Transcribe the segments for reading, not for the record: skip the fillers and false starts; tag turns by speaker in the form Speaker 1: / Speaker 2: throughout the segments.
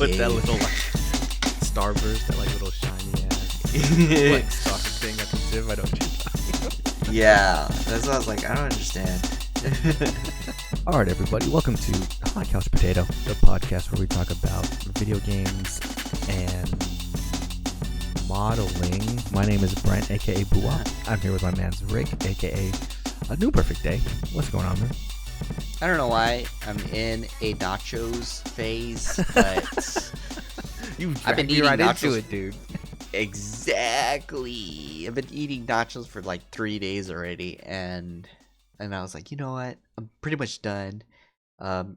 Speaker 1: Put that little like starburst, that like little shiny ass like star thing at the tip. I don't know.
Speaker 2: Yeah, that's what I was like. I don't understand.
Speaker 1: All right, everybody, welcome to Hot Couch Potato, the podcast where we talk about video games and modeling. My name is Brent, aka Bua. I'm here with my man Rick, aka A New Perfect Day. What's going on, man?
Speaker 2: I don't know why I'm in a nachos phase, but
Speaker 1: I've been eating
Speaker 2: right
Speaker 1: nachos.
Speaker 2: into
Speaker 1: It, dude.
Speaker 2: Exactly. I've been eating nachos for like 3 days already, and I was like, you know what? I'm pretty much done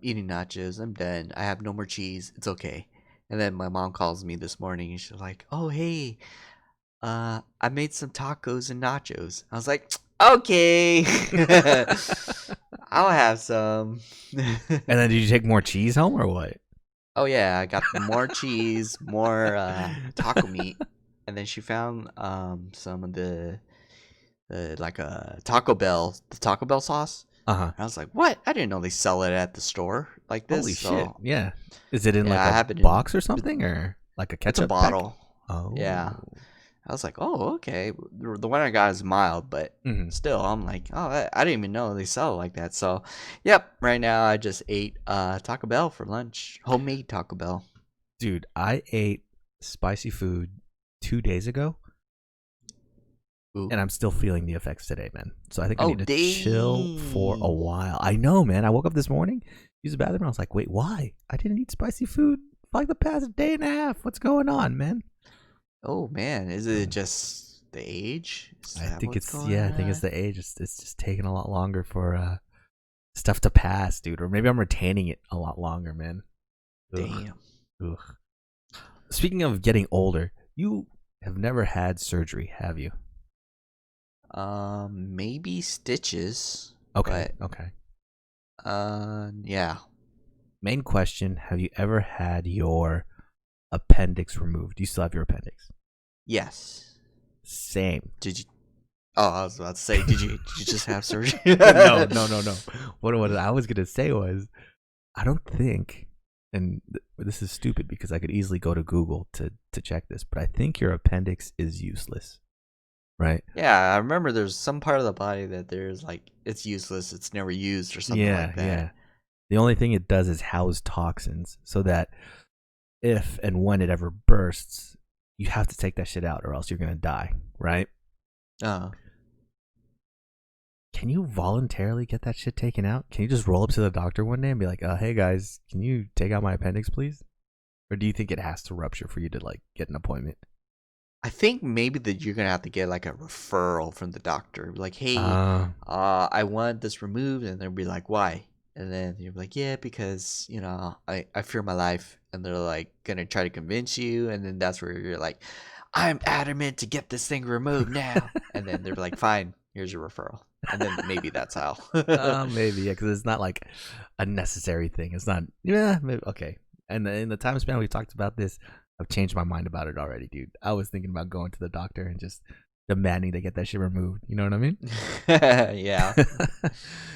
Speaker 2: eating nachos. I'm done. I have no more cheese. It's okay. And then my mom calls me this morning, and she's like, "Oh, hey, I made some tacos and nachos." I was like, "Okay, I'll have some."
Speaker 1: And then did you take more cheese home or what?
Speaker 2: Oh yeah, I got more cheese, more taco meat, and then she found some of the like Taco Bell, the Taco Bell sauce.
Speaker 1: Uh-huh.
Speaker 2: I was like, "What? I didn't know they sell it at the store like this."
Speaker 1: Holy
Speaker 2: so,
Speaker 1: shit. Yeah. Is it in
Speaker 2: Yeah, I
Speaker 1: like
Speaker 2: have
Speaker 1: a
Speaker 2: it in-
Speaker 1: box or something or like a
Speaker 2: It's
Speaker 1: ketchup
Speaker 2: a bottle.
Speaker 1: pack? Oh.
Speaker 2: Yeah. I was like, "Oh, okay." The one I got is mild, but
Speaker 1: Mhm.
Speaker 2: still, I'm like, "Oh, I didn't even know they sell it like that." So, yep. Right now, I just ate Taco Bell for lunch, homemade Taco Bell.
Speaker 1: Dude, I ate spicy food 2 days ago,
Speaker 2: Ooh.
Speaker 1: and I'm still feeling the effects today, man. So I think I
Speaker 2: Oh,
Speaker 1: need to chill for a
Speaker 2: dang.
Speaker 1: while. I know, man. I woke up this morning, used the bathroom, and I was like, wait, why? I didn't eat spicy food for like the past day and a half. What's going on, man?
Speaker 2: Oh man, is it just the age? Is
Speaker 1: I
Speaker 2: that
Speaker 1: think
Speaker 2: what's
Speaker 1: it's
Speaker 2: going
Speaker 1: I think it's
Speaker 2: on?
Speaker 1: the age. It's just taking a lot longer for stuff to pass, dude. Or maybe I'm retaining it a lot longer, man. Ugh.
Speaker 2: Damn.
Speaker 1: Ugh. Speaking of getting older, you have never had surgery, have you?
Speaker 2: Maybe stitches.
Speaker 1: Okay. Okay.
Speaker 2: Yeah.
Speaker 1: Main question: have you ever had your appendix removed? Do you still have your appendix?
Speaker 2: Yes.
Speaker 1: Same.
Speaker 2: Did you? Oh, I was about to say, did you just have surgery?
Speaker 1: No. What I was gonna say was, I don't think, and this is stupid because I could easily go to Google to check this, but I think your appendix is useless, right?
Speaker 2: Yeah, I remember there's some part of the body that there's like it's useless, it's never used or something like that.
Speaker 1: Yeah. The only thing it does is house toxins, so that if and when it ever bursts, you have to take that shit out, or else you're gonna die, right?
Speaker 2: Uh,
Speaker 1: Can you voluntarily get that shit taken out? Can you just roll up to the doctor one day and be like, "Hey guys, can you take out my appendix, please?" Or do you think it has to rupture for you to like get an appointment?
Speaker 2: I think maybe that you're gonna have to get like a referral from the doctor. Like, hey,
Speaker 1: Uh,
Speaker 2: I want this removed, and they'll be like, why? And then you're like, yeah, because I fear my life, and they're like gonna try to convince you, and then that's where you're like, I'm adamant to get this thing removed now, and then they're like, fine, here's your referral, and then maybe that's how.
Speaker 1: maybe, yeah, because it's not like a necessary thing. It's not, yeah, maybe, okay. And in the time span we talked about this, I've changed my mind about it already, dude. I was thinking about going to the doctor and just demanding to get that shit removed. You know what I mean?
Speaker 2: Yeah.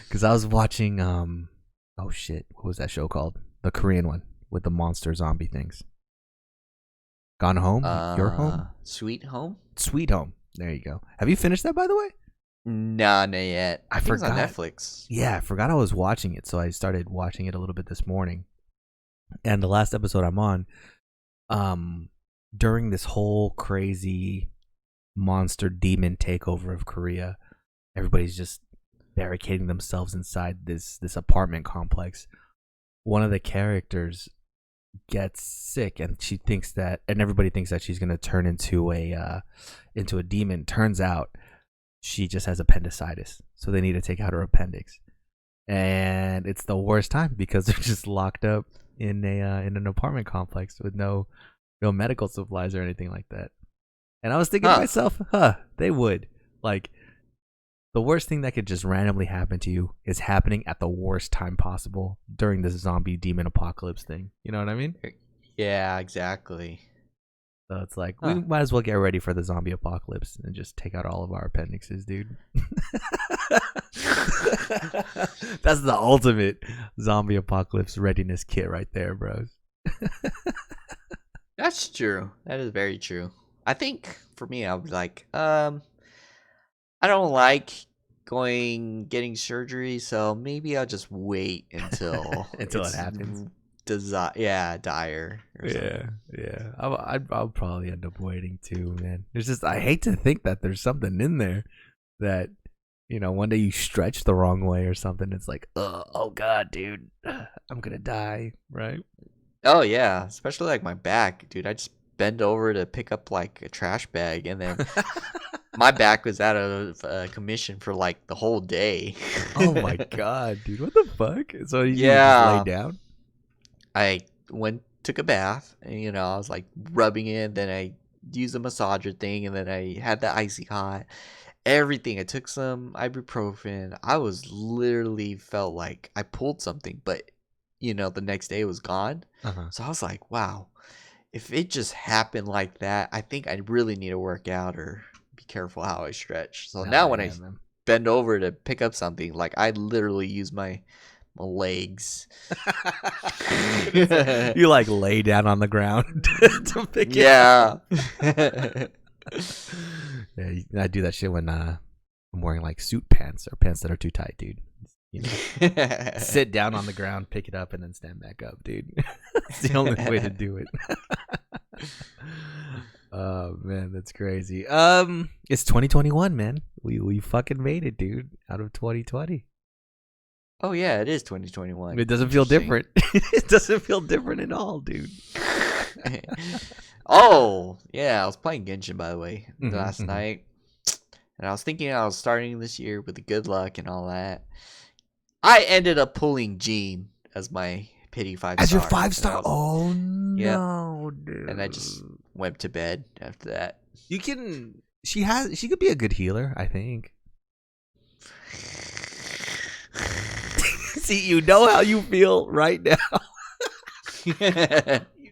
Speaker 1: Because I was watching, oh shit, what was that show called? The Korean one with the monster zombie things. Gone Home? Your Home?
Speaker 2: Sweet Home?
Speaker 1: Sweet Home. There you go. Have you finished that, by the way?
Speaker 2: Nah, not yet.
Speaker 1: I
Speaker 2: think it's on
Speaker 1: forgot.
Speaker 2: Netflix.
Speaker 1: Yeah, I forgot I was watching it, so I started watching it a little bit this morning. And the last episode I'm on, during this whole crazy monster demon takeover of Korea, everybody's just barricading themselves inside this apartment complex. One of the characters gets sick, and everybody thinks that she's gonna turn into a demon. Turns out she just has appendicitis, so they need to take out her appendix, and it's the worst time because they're just locked up in an apartment complex with no medical supplies or anything like that. And I was thinking to myself, they would. Like, the worst thing that could just randomly happen to you is happening at the worst time possible during this zombie demon apocalypse thing. You know what I mean?
Speaker 2: Yeah, exactly.
Speaker 1: So it's like, we might as well get ready for the zombie apocalypse and just take out all of our appendixes, dude. That's the ultimate zombie apocalypse readiness kit right there, bros.
Speaker 2: That's true. That is very true. I think for me, I would like, I don't like getting surgery, so maybe I'll just wait until
Speaker 1: Until it
Speaker 2: it's
Speaker 1: happens.
Speaker 2: dire or something.
Speaker 1: Yeah. I'll probably end up waiting too, man. There's just I hate to think that there's something in there that one day you stretch the wrong way or something. It's like, oh god, dude, I'm gonna die, right?
Speaker 2: Oh yeah, especially like my back, dude. I just bend over to pick up like a trash bag, and then my back was out of commission for like the whole day.
Speaker 1: Oh my god, dude, what the fuck? So you just lay
Speaker 2: Yeah,
Speaker 1: down?
Speaker 2: I took a bath, and I was like rubbing it. Then I used a massager thing, and then I had the icy hot. Everything. I took some ibuprofen. I was literally felt like I pulled something, but the next day it was gone.
Speaker 1: Uh-huh.
Speaker 2: So I was like, wow, if it just happened like that, I think I really need to work out or be careful how I stretch. So now when I
Speaker 1: Yeah, man.
Speaker 2: bend over to pick up something, like I literally use my legs.
Speaker 1: You like lay down on the ground to pick it
Speaker 2: Yeah.
Speaker 1: Yeah, I do that shit when I'm wearing like suit pants or pants that are too tight, dude. Sit down on the ground, pick it up, and then stand back up, dude. It's the only way to do it. Oh man, that's crazy. It's 2021, man. We fucking made it, dude. Out of 2020.
Speaker 2: Oh yeah, it is 2021.
Speaker 1: It doesn't feel different. It doesn't feel different at all, dude.
Speaker 2: Oh yeah, I was playing Genshin by the way last
Speaker 1: Mhm.
Speaker 2: night, and I was thinking I was starting this year with the good luck and all that. I ended up pulling Jean as my pity 5-star.
Speaker 1: As your 5-star?
Speaker 2: Was,
Speaker 1: Oh
Speaker 2: yep.
Speaker 1: no, dude.
Speaker 2: And I just went to bed after that.
Speaker 1: You can. She could be a good healer, I think. See, you know how you feel right now. You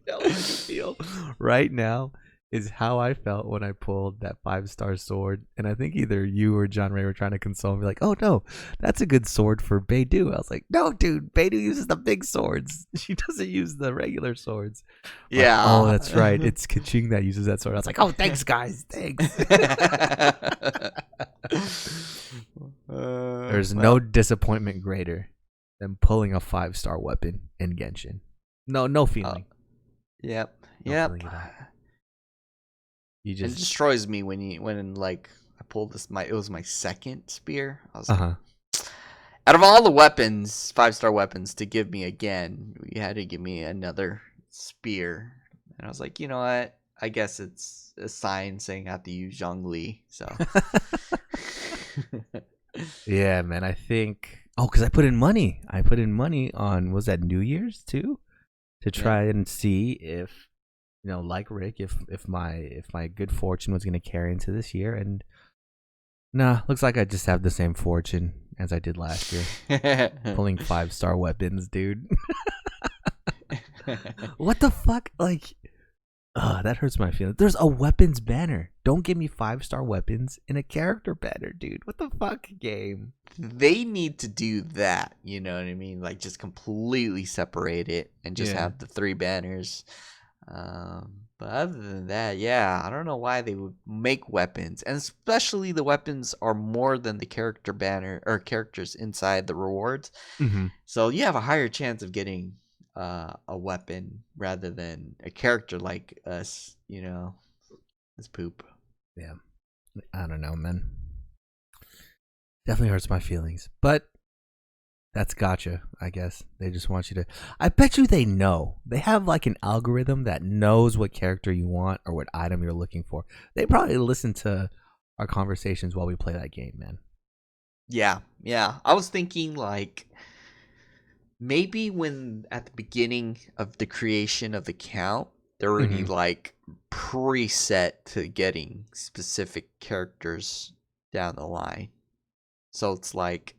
Speaker 1: know how you feel right now is how I felt when I pulled that 5-star sword. And I think either you or John Ray were trying to console me, like, oh no, that's a good sword for Beidou. I was like, no, dude, Beidou uses the big swords. She doesn't use the regular swords.
Speaker 2: Yeah.
Speaker 1: Like, oh, that's right. It's Kaching that uses that sword. I was like, oh, thanks, guys. Thanks. There's no disappointment greater than pulling a 5-star weapon in Genshin. No feeling.
Speaker 2: Yep.
Speaker 1: No
Speaker 2: Yep.
Speaker 1: feeling at all. You
Speaker 2: It
Speaker 1: just
Speaker 2: destroys me when like I pulled this. It was my second spear. I was
Speaker 1: uh-huh.
Speaker 2: like, out of all the weapons, 5-star weapons to give me again, you had to give me another spear. And I was like, you know what? I guess it's a sign saying I have to use Zhongli. So
Speaker 1: Yeah, man. I think because I put in money. I put in money on was that New Year's too, to try and see if like Rick, if my good fortune was gonna carry into this year, and nah, looks like I just have the same fortune as I did last year, pulling 5-star weapons, dude. What the fuck? Like, that hurts my feelings. There's a weapons banner. Don't give me 5-star weapons in a character banner, dude. What the fuck, game?
Speaker 2: They need to do that. You know what I mean? Like just completely separate it and just have the 3 banners. But other than that, yeah, I don't know why they would make weapons, and especially the weapons are more than the character banner or characters inside the rewards.
Speaker 1: Mm-hmm.
Speaker 2: So you have a higher chance of getting a weapon rather than a character like us. It's poop.
Speaker 1: Yeah, I don't know, man. Definitely hurts my feelings, but that's gotcha, I guess. They just want you to. I bet you they know. They have like an algorithm that knows what character you want or what item you're looking for. They probably listen to our conversations while we play that game, man.
Speaker 2: Yeah. I was thinking like maybe when at the beginning of the creation of the count, they're already like preset to getting specific characters down the line. So it's like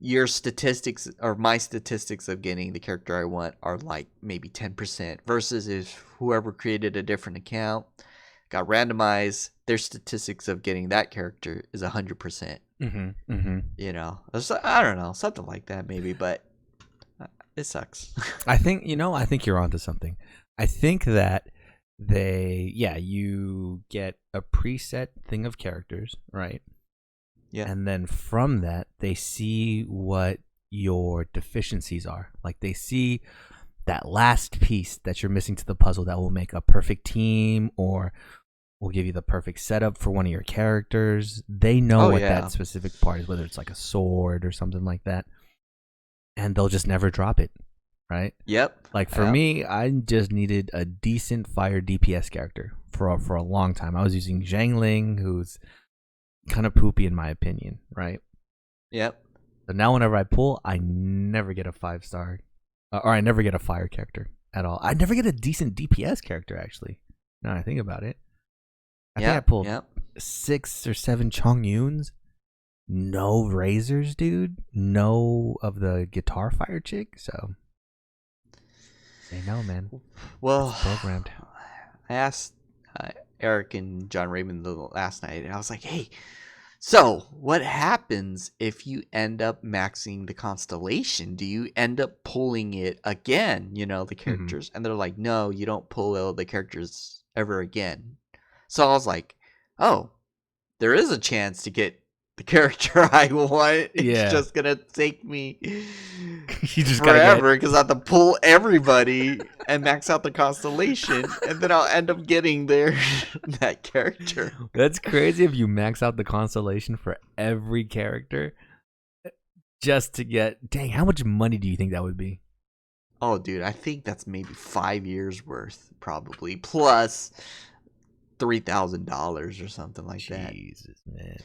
Speaker 2: your statistics or my statistics of getting the character I want are like maybe 10% versus if whoever created a different account got randomized, their statistics of getting that character is 100%. I don't know, something like that maybe, but it sucks.
Speaker 1: I think you're onto something. I think that you get a preset thing of characters, right?
Speaker 2: Yeah.
Speaker 1: And then from that, they see what your deficiencies are. Like they see that last piece that you're missing to the puzzle that will make a perfect team or will give you the perfect setup for one of your characters. They know
Speaker 2: Oh
Speaker 1: what
Speaker 2: yeah.
Speaker 1: that specific part is, whether it's like a sword or something like that, and they'll just never drop it, right?
Speaker 2: Yep.
Speaker 1: Like for
Speaker 2: Yep.
Speaker 1: me, I just needed a decent fire DPS character for a long time. I was using Zhang Ling, who's kind of poopy in my opinion, right?
Speaker 2: Yep.
Speaker 1: So now whenever I pull, I never get a 5-star, or I never get a fire character at all. I never get a decent DPS character actually. Now I think about it, I think I
Speaker 2: Yep.
Speaker 1: pulled
Speaker 2: Yep.
Speaker 1: 6 or 7 Chong Yuns. No razors, dude. No of the guitar fire chick. So they know, man.
Speaker 2: Well,
Speaker 1: It's programmed.
Speaker 2: I asked Eric and John Raymond the last night, and I was like, "Hey, so what happens if you end up maxing the constellation? Do you end up pulling it again? You know, the characters?" And they're like, "No, you don't pull the characters ever again." So I was like, "Oh, there is a chance to get the character I want. It's
Speaker 1: Yeah.
Speaker 2: just gonna take me
Speaker 1: You just gotta
Speaker 2: forever because I have to pull everybody and max out the constellation, and then I'll end up getting there that character."
Speaker 1: That's crazy if you max out the constellation for every character just to get. Dang, how much money do you think that would be?
Speaker 2: Oh, dude, I think that's maybe 5 years worth, probably plus $3,000 or something like that.
Speaker 1: Jesus, man.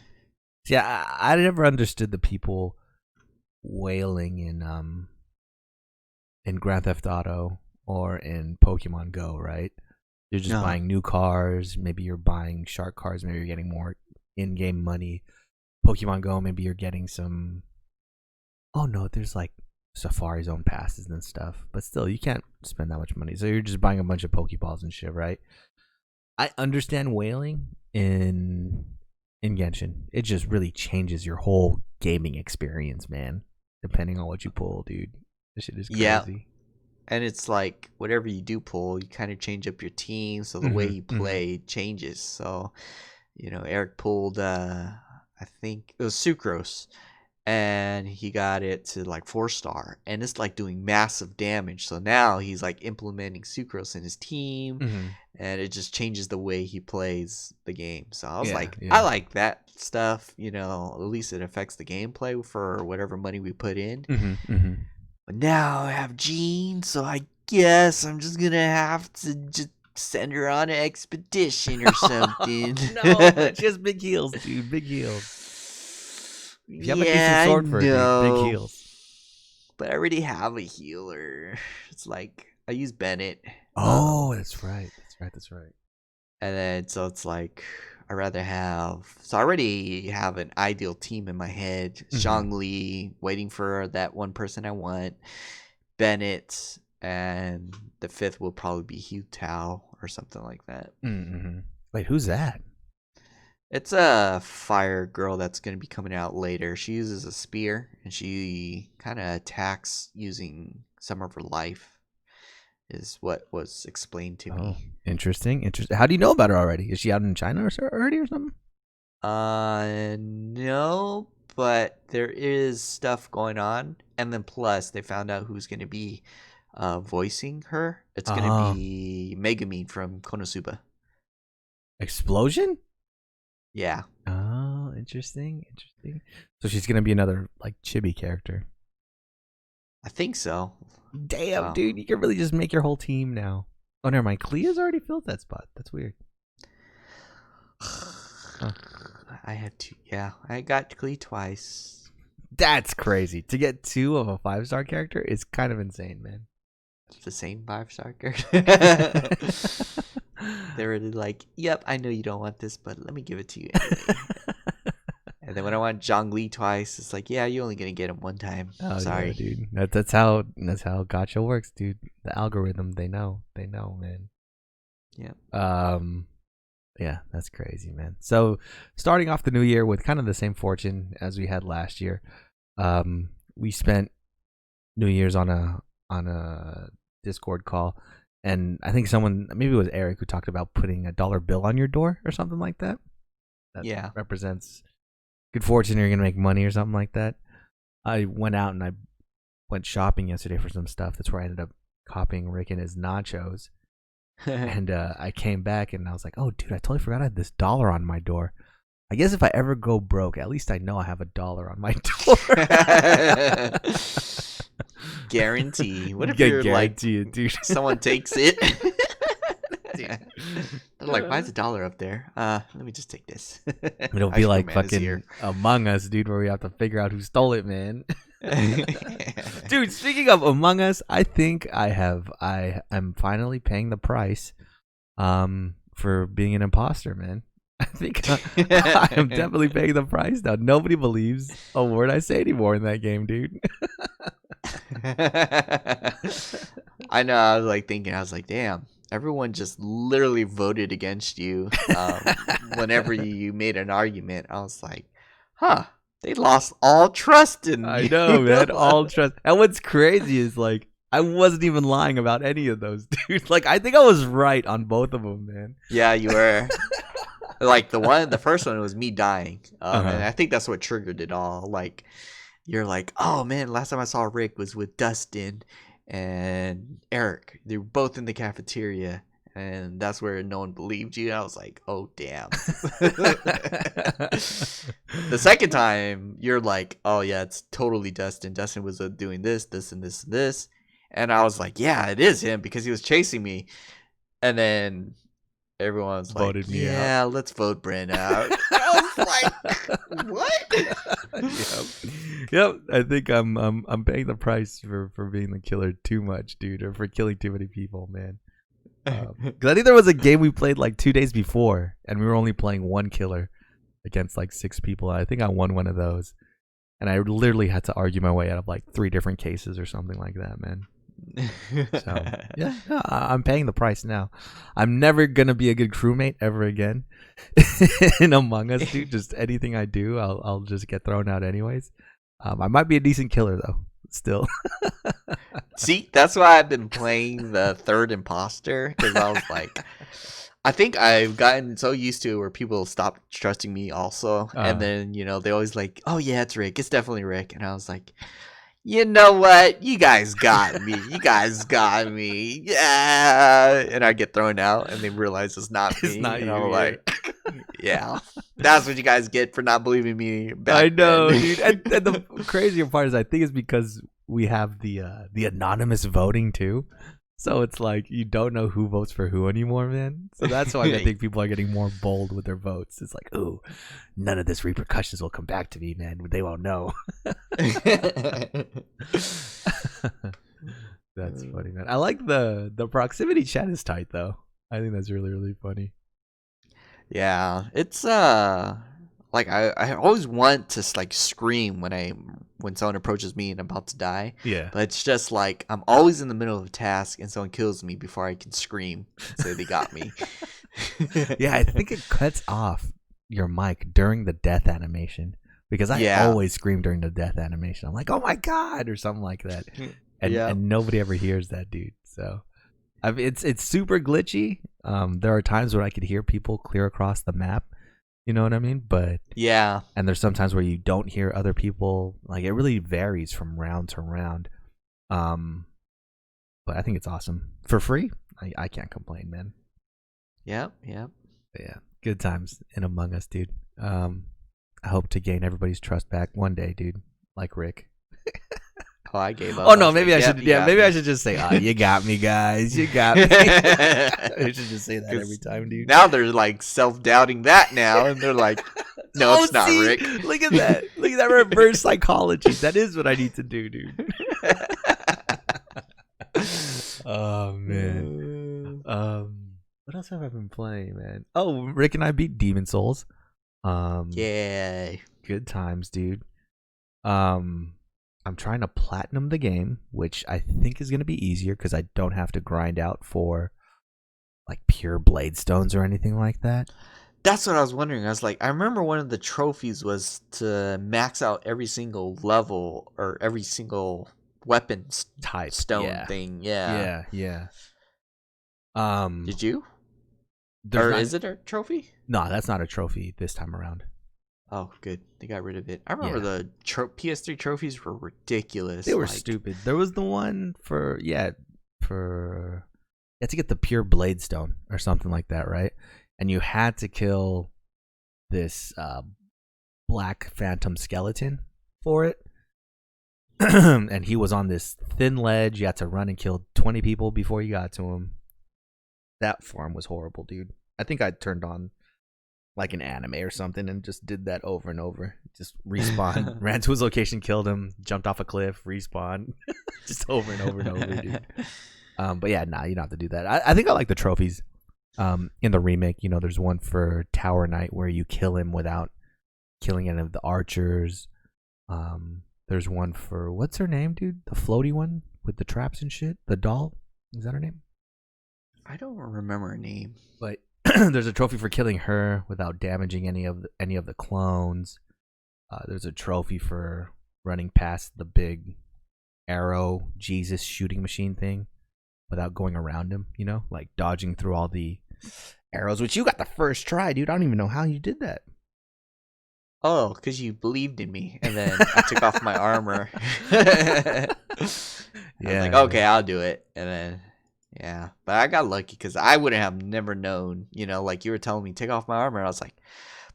Speaker 1: See, I never understood the people wailing in Grand Theft Auto or in Pokemon Go, right? You're just
Speaker 2: Uh-huh.
Speaker 1: buying new cars. Maybe you're buying shark cars. Maybe you're getting more in-game money. Pokemon Go, maybe you're getting some. Oh no, there's like Safari Zone passes and stuff, but still, you can't spend that much money. So you're just buying a bunch of Pokeballs and shit, right? I understand whaling in Genshin. It just really changes your whole gaming experience, man. Depending on what you pull, dude. This shit is
Speaker 2: Yeah,
Speaker 1: crazy.
Speaker 2: and it's like whatever you do pull, you kind of change up your team, so the way you
Speaker 1: Mm-hmm.
Speaker 2: play changes. So, Eric pulled, I think it was Sucrose, and he got it to like 4-star, and it's like doing massive damage. So now he's like implementing Sucrose in his team,
Speaker 1: Mm-hmm.
Speaker 2: and it just changes the way he plays the game. So I was
Speaker 1: Yeah,
Speaker 2: like, I
Speaker 1: yeah.
Speaker 2: like that stuff. At least it affects the gameplay for whatever money we put in.
Speaker 1: Mm-hmm. Mm-hmm.
Speaker 2: But now I have Jean, so I guess I'm just gonna have to just send her on an expedition or something.
Speaker 1: No, man, she has big heels, dude. Big heels. If you have a decent
Speaker 2: Yeah, I
Speaker 1: sword for her, dude, big
Speaker 2: know.
Speaker 1: heels.
Speaker 2: But I already have a healer. It's like I use Bennett.
Speaker 1: Oh, that's right. That's right.
Speaker 2: And then so it's like I rather have. So I already have an ideal team in my head.
Speaker 1: Mhm.
Speaker 2: Zhongli, waiting for that one person I want. Bennett, and the fifth will probably be Hugh Tao or something like that.
Speaker 1: Mm-hmm. Wait, who's that?
Speaker 2: It's a fire girl that's going to be coming out later. She uses a spear and she kind of attacks using some of her life, is what was explained to
Speaker 1: Oh,
Speaker 2: me.
Speaker 1: interesting. How do you know about her already? Is she out in China already or something?
Speaker 2: No, but there is stuff going on. And then plus, they found out who's going to be voicing her. It's going to be Megumin from Konosuba.
Speaker 1: Explosion?
Speaker 2: Yeah.
Speaker 1: Oh, interesting. So she's gonna be another like chibi character.
Speaker 2: I think so.
Speaker 1: Damn,
Speaker 2: Wow.
Speaker 1: dude, you can really just make your whole team now. Oh, never mind. Clea's already filled that spot. That's weird.
Speaker 2: I had to. Yeah, I got Klee twice.
Speaker 1: That's crazy. To get 2 of a 5-star character is kind of insane, man.
Speaker 2: It's the same 5-star character. They were like, "Yep, I know you don't want this, but let me give it to you anyway." And then when I want Zhongli twice, it's like, "Yeah, you're only gonna get him one time.
Speaker 1: Oh,
Speaker 2: Sorry,
Speaker 1: yeah, dude. That's how gacha works, dude. The algorithm, they know, man.
Speaker 2: Yeah.
Speaker 1: Yeah, that's crazy, man. So, starting off the new year with kind of the same fortune as we had last year, we spent New Year's on a Discord call, And I think someone, maybe it was Eric, who talked about putting a dollar bill on your door or something like that. That
Speaker 2: Yeah.
Speaker 1: represents good fortune, or you're gonna make money or something like that. I went out and I went shopping yesterday for some stuff. That's where I ended up copying Rick and his nachos. And I came back and I was like, oh, dude, I totally forgot I had this dollar on my door. I guess if I ever go broke, at least I know I have a dollar on my door.
Speaker 2: Guarantee. What if
Speaker 1: Yeah,
Speaker 2: you're like,
Speaker 1: guarantee it, dude.
Speaker 2: someone takes it? They're like, why is $1 up there? Let me just take this.
Speaker 1: It'll be like fucking Among Us, dude, where we have to figure out who stole it, man. Dude, speaking of Among Us, I think I'm finally paying the price for being an imposter, man. I think I am definitely paying the price now. Nobody believes a word I say anymore in that game, dude.
Speaker 2: I know. I was like thinking, I was like, damn, everyone just literally voted against you whenever you made an argument. I was like, huh, they lost all trust in me.
Speaker 1: I know, man. All trust. And what's crazy is, like, I wasn't even lying about any of those, dude. Like, I think I was right on both of them, man.
Speaker 2: Yeah, you were. Like, the first one was me dying. And I think that's what triggered it all. Like, you're like, oh, man, last time I saw Rick was with Dustin and Eric. They were both in the cafeteria. And that's where no one believed you. I was like, oh, damn. The second time, you're like, oh, yeah, it's totally Dustin. Dustin was doing this, this, and this, and this. And I was like, yeah, it is him because he was chasing me. And then everyone's
Speaker 1: Voted
Speaker 2: like,
Speaker 1: me
Speaker 2: yeah, let's vote Brent out. I was like, what?
Speaker 1: Yep. I think I'm paying the price for being the killer too much, dude, or for killing too many people, man. Because I think there was a game we played like 2 days before, and we were only playing one killer against like 6 people. I think I won one of those, and I literally had to argue my way out of like 3 different cases or something like that, man. So yeah, no, I'm paying the price now. I'm never gonna be a good crewmate ever again in Among Us, dude. Just anything I do, I'll just get thrown out anyways. I might be a decent killer though, still.
Speaker 2: See, that's why I've been playing the third imposter, because I was like, I think I've gotten so used to it where people stop trusting me also. And then, they always like, oh, yeah, it's Rick. It's definitely Rick. And I was like, you know what? You guys got me. You guys got me. Yeah. And I get thrown out and they realize it's not me.
Speaker 1: It's not
Speaker 2: and
Speaker 1: you.
Speaker 2: I'm like, yeah, that's what you guys get for not believing me back
Speaker 1: I know,
Speaker 2: then.
Speaker 1: dude. And the crazier part is I think it's because we have the anonymous voting too. So it's like you don't know who votes for who anymore, man. So that's why I think people are getting more bold with their votes. It's like, ooh, none of this repercussions will come back to me, man. They won't know. That's funny, man. I like the proximity chat is tight though. I think that's really, really funny.
Speaker 2: Yeah, it's like I always want to like scream when someone approaches me and I'm about to die.
Speaker 1: Yeah.
Speaker 2: But it's just like I'm always in the middle of a task and someone kills me before I can scream and say they got me.
Speaker 1: Yeah, I think it cuts off your mic during the death animation, because I always scream during the death animation. I'm like, oh my god, or something like that, and nobody ever hears that, dude. So I mean, it's super glitchy. There are times where I could hear people clear across the map. You know what I mean? But
Speaker 2: yeah,
Speaker 1: and there's sometimes where you don't hear other people. Like, it really varies from round to round. But I think it's awesome for free. I can't complain, man.
Speaker 2: Yep.
Speaker 1: But yeah, good times in Among Us, dude. I hope to gain everybody's trust back one day, dude. Like Rick.
Speaker 2: Oh, I gave up.
Speaker 1: Oh no, maybe I should. Yeah, maybe I should just say, "Oh, you got me, guys. You got me." I should just say that every time, dude.
Speaker 2: Now they're like self-doubting that now, and they're like, "No, it's not Rick."
Speaker 1: Look at that! Look at that reverse psychology. That is what I need to do, dude. Oh man. What else have I been playing, man? Oh, Rick and I beat Demon Souls.
Speaker 2: Yay!
Speaker 1: Good times, dude. I'm trying to platinum the game, which I think is going to be easier because I don't have to grind out for like pure blade stones or anything like that.
Speaker 2: That's what I was wondering. I was like, I remember one of the trophies was to max out every single level or every single weapon
Speaker 1: Type
Speaker 2: stone thing. Yeah.
Speaker 1: Yeah.
Speaker 2: Did you?
Speaker 1: There's
Speaker 2: Or
Speaker 1: not,
Speaker 2: is it a trophy?
Speaker 1: no, that's not a trophy this time around.
Speaker 2: Oh, good. They got rid of it. I remember
Speaker 1: Yeah.
Speaker 2: the PS3 trophies were ridiculous.
Speaker 1: They were
Speaker 2: like,
Speaker 1: stupid. There was the one for you had to get the pure blade stone or something like that, right? And you had to kill this black phantom skeleton for it. And he was on this thin ledge. You had to run and kill 20 people before you got to him. That form was horrible, dude. I think I turned on like an anime or something and just did that over and over. Just respawn, ran to his location, killed him, jumped off a cliff, respawn, just over and over and over, dude. But yeah, nah, you don't have to do that. I think I like the trophies. In the remake, you know, there's one for Tower Knight where you kill him without killing any of the archers. There's one for what's her name, dude? The floaty one with the traps and shit. The doll, is that her name?
Speaker 2: I don't remember her name.
Speaker 1: But there's a trophy for killing her without damaging any of the clones. There's a trophy for running past the big arrow Jesus shooting machine thing without going around him, you know, like dodging through all the arrows, which you got the first try, dude. I don't even know how you did that.
Speaker 2: Oh, because you believed in me, and then I took off my armor. I was like, okay, I'll do it, and then yeah, but I got lucky because I wouldn't have never known. You know, like you were telling me, take off my armor. I was like,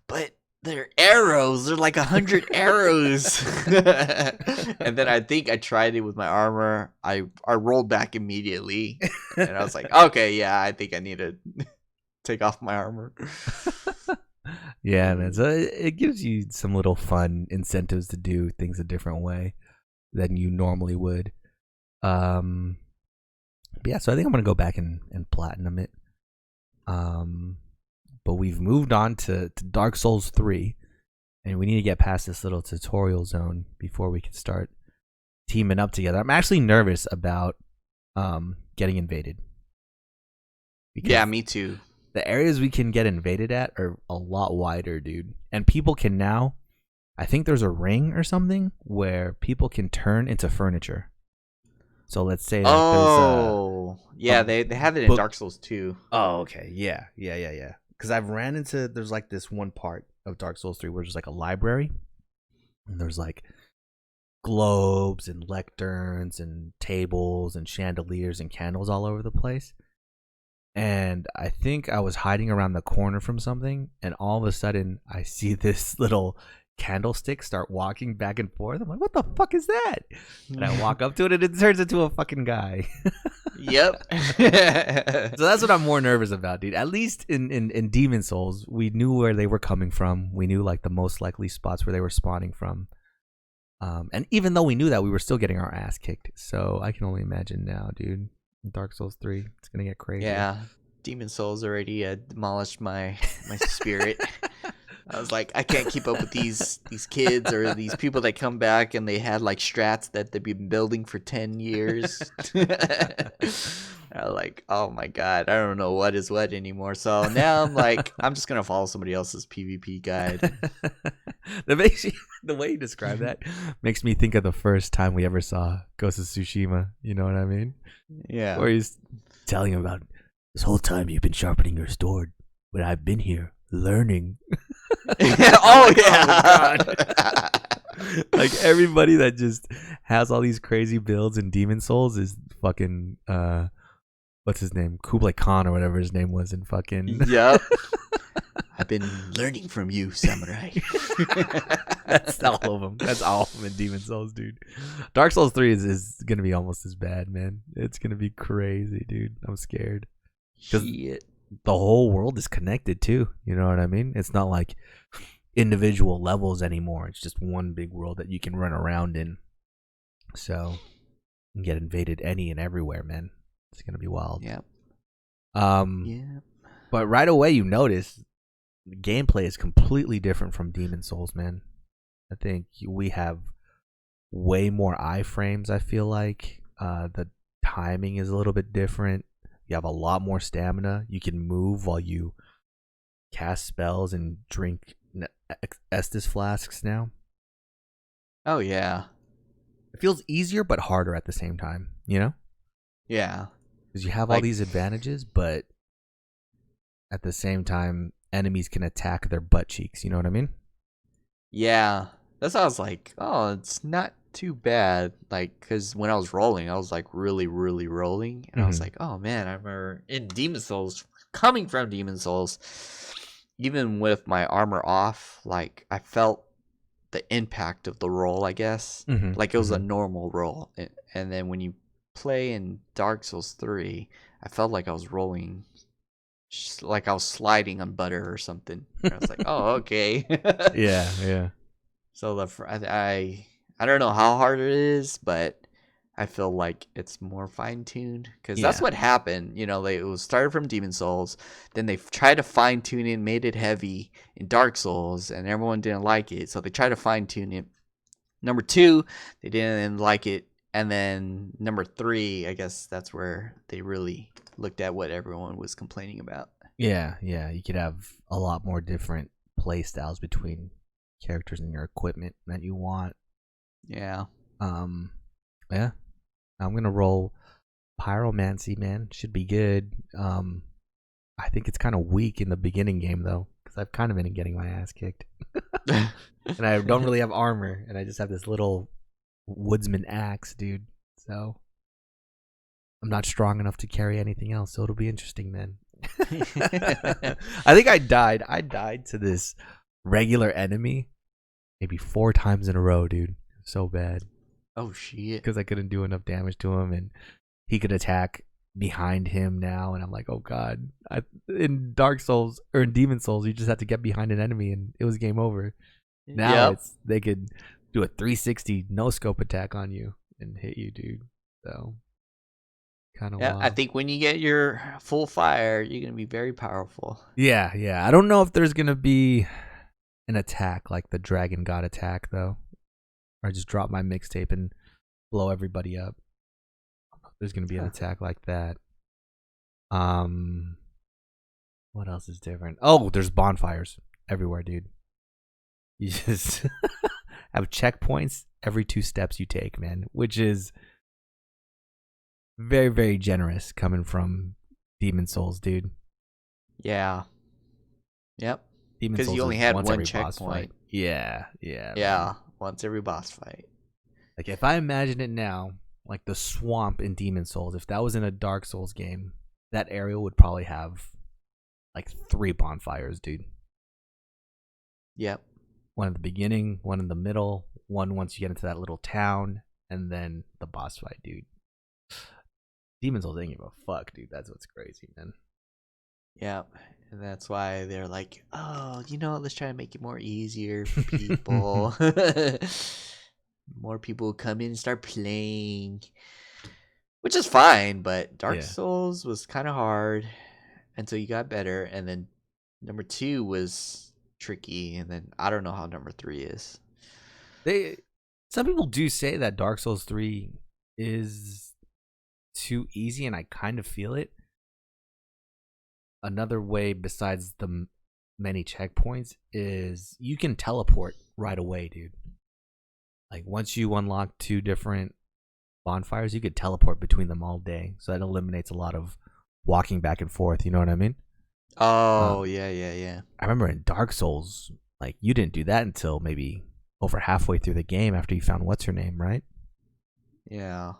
Speaker 2: but they're arrows. They're like 100 arrows. And then I think I tried it with my armor. I rolled back immediately, and I was like, okay, yeah, I think I need to take off my armor.
Speaker 1: Yeah, man. So it gives you some little fun incentives to do things a different way than you normally would. But yeah, so I think I'm gonna go back and platinum it. But we've moved on to Dark Souls 3, and we need to get past this little tutorial zone before we can start teaming up together. I'm actually nervous about getting invaded.
Speaker 2: Yeah, me too.
Speaker 1: The areas we can get invaded at are a lot wider, dude. And people can now, I think there's a ring or something where people can turn into furniture. So let's say like
Speaker 2: they have it in Dark Souls 2.
Speaker 1: Oh, okay. Yeah. Because I've ran into, there's like this one part of Dark Souls 3 where there's like a library. And there's like globes and lecterns and tables and chandeliers and candles all over the place. And I think I was hiding around the corner from something, and all of a sudden I see this little candlestick start walking back and forth. I'm like, what the fuck is that? And I walk up to it, and it turns into a fucking guy.
Speaker 2: Yep.
Speaker 1: So that's what I'm more nervous about, dude. At least in Demon Souls, we knew where they were coming from. We knew like the most likely spots where they were spawning from. And even though we knew that, we were still getting our ass kicked. So I can only imagine now, dude. Dark Souls 3, it's gonna get crazy.
Speaker 2: Yeah, Demon Souls already demolished my spirit. I was like, I can't keep up with these kids or these people that come back and they had like strats that they've been building for 10 years. I was like, oh my god, I don't know what is what anymore. So now I'm like, I'm just gonna follow somebody else's PvP guide.
Speaker 1: The way you describe that makes me think of the first time we ever saw Ghost of Tsushima. You know what I mean?
Speaker 2: Yeah.
Speaker 1: Where he's telling him about this whole time you've been sharpening your sword, but I've been here learning.
Speaker 2: Oh yeah.
Speaker 1: Like everybody that just has all these crazy builds in Demon Souls is fucking what's his name? Kublai Khan or whatever his name was in fucking
Speaker 2: Yep. I've been learning from you, samurai.
Speaker 1: That's all of them. That's all of them in Demon Souls, dude. Dark Souls 3 is going to be almost as bad, man. It's going to be crazy, dude. I'm scared. Because the whole world is connected, too. You know what I mean? It's not like individual levels anymore. It's just one big world that you can run around in. So, you can get invaded any and everywhere, man. It's going to be wild.
Speaker 2: Yep.
Speaker 1: Yeah. But right away, you notice the gameplay is completely different from Demon Souls, man. I think we have way more iframes, I feel like. The timing is a little bit different. You have a lot more stamina. You can move while you cast spells and drink Estus flasks now.
Speaker 2: Oh, yeah.
Speaker 1: It feels easier but harder at the same time, you know?
Speaker 2: Yeah.
Speaker 1: because you have all
Speaker 2: Like,
Speaker 1: these advantages, but at the same time, enemies can attack their butt cheeks. You know what I mean?
Speaker 2: yeah, that's how I was like, oh, it's not too bad. Like, because when I was rolling, I was like really, really rolling, and I was
Speaker 1: Mm-hmm.
Speaker 2: like, oh man, I remember in Demon Souls, coming from Demon Souls, even with my armor off, like I felt the impact of the roll, I guess.
Speaker 1: Mm-hmm.
Speaker 2: Like it was a
Speaker 1: Mm-hmm.
Speaker 2: normal roll. And then when you play in Dark Souls 3, I felt like I was rolling like I was sliding on butter or something. And I was like, "Oh, okay."
Speaker 1: Yeah, yeah,
Speaker 2: So I don't know how hard it is, but I feel like it's more fine tuned because that's
Speaker 1: yeah,
Speaker 2: what happened. You know, it was started from Demon Souls, then they tried to fine tune it, made it heavy in Dark Souls, and everyone didn't like it, so they tried to fine tune it. Number two, they didn't like it, and then number three, I guess that's where they really looked at what everyone was complaining about.
Speaker 1: yeah, yeah. You could have a lot more different play styles between characters and your equipment that you want.
Speaker 2: Yeah.
Speaker 1: Um, yeah, I'm gonna roll pyromancy, man. Should be good. I think it's kind of weak in the beginning game though, because I've kind of been getting my ass kicked, and I don't really have armor, and I just have this little woodsman axe, dude. So I'm not strong enough to carry anything else. So it'll be interesting, man. I think I died. I died to this regular enemy maybe 4 times in a row, dude. So bad
Speaker 2: Oh shit.
Speaker 1: because I couldn't do enough damage to him, and he could attack behind him now, and I'm like, oh god. In Dark Souls or in Demon Souls, you just had to get behind an enemy, and it was game over. Now
Speaker 2: Yep.
Speaker 1: it's they could do a 360 no scope attack on you and hit you, dude. So kind of
Speaker 2: Yeah, I
Speaker 1: wild.
Speaker 2: think when you get your full fire, you're gonna be very powerful.
Speaker 1: Yeah, yeah. I don't know if there's gonna be an attack like the Dragon God attack though, or I just drop my mixtape and blow everybody up. There's gonna be an
Speaker 2: Huh.
Speaker 1: attack like that. Um, what else is different? Oh, there's bonfires everywhere, dude. You just have checkpoints every 2 steps you take, man, which is very, very generous coming from Demon Souls, dude.
Speaker 2: Yeah. Yep.
Speaker 1: Demon
Speaker 2: Because you
Speaker 1: Souls
Speaker 2: only
Speaker 1: is
Speaker 2: had
Speaker 1: once
Speaker 2: one
Speaker 1: every boss fight.
Speaker 2: checkpoint.
Speaker 1: Yeah, yeah,
Speaker 2: Yeah,
Speaker 1: man.
Speaker 2: once every boss fight.
Speaker 1: Like if I imagine it now, like the swamp in Demon Souls, if that was in a Dark Souls game, that area would probably have like 3 bonfires, dude.
Speaker 2: Yep.
Speaker 1: One at the beginning, one in the middle, one once you get into that little town, and then the boss fight, dude. Demon Souls ain't give a fuck, dude. That's what's crazy, man.
Speaker 2: Yep. And that's why they're like, oh, let's try to make it more easier for people. More people come in and start playing. Which is fine, but Dark
Speaker 1: Yeah.
Speaker 2: Souls was kind of hard until you got better. And then number 2 was tricky. And then I don't know how number 3 is.
Speaker 1: Some people do say that Dark Souls 3 is too easy, and I kind of feel it. Another way besides the many checkpoints is you can teleport right away, dude. Like once you unlock 2 different bonfires, you could teleport between them all day. So that eliminates a lot of walking back and forth. You know what I mean?
Speaker 2: Oh, yeah.
Speaker 1: I remember in Dark Souls, like you didn't do that until maybe over halfway through the game after you found what's her name, right?
Speaker 2: Yeah.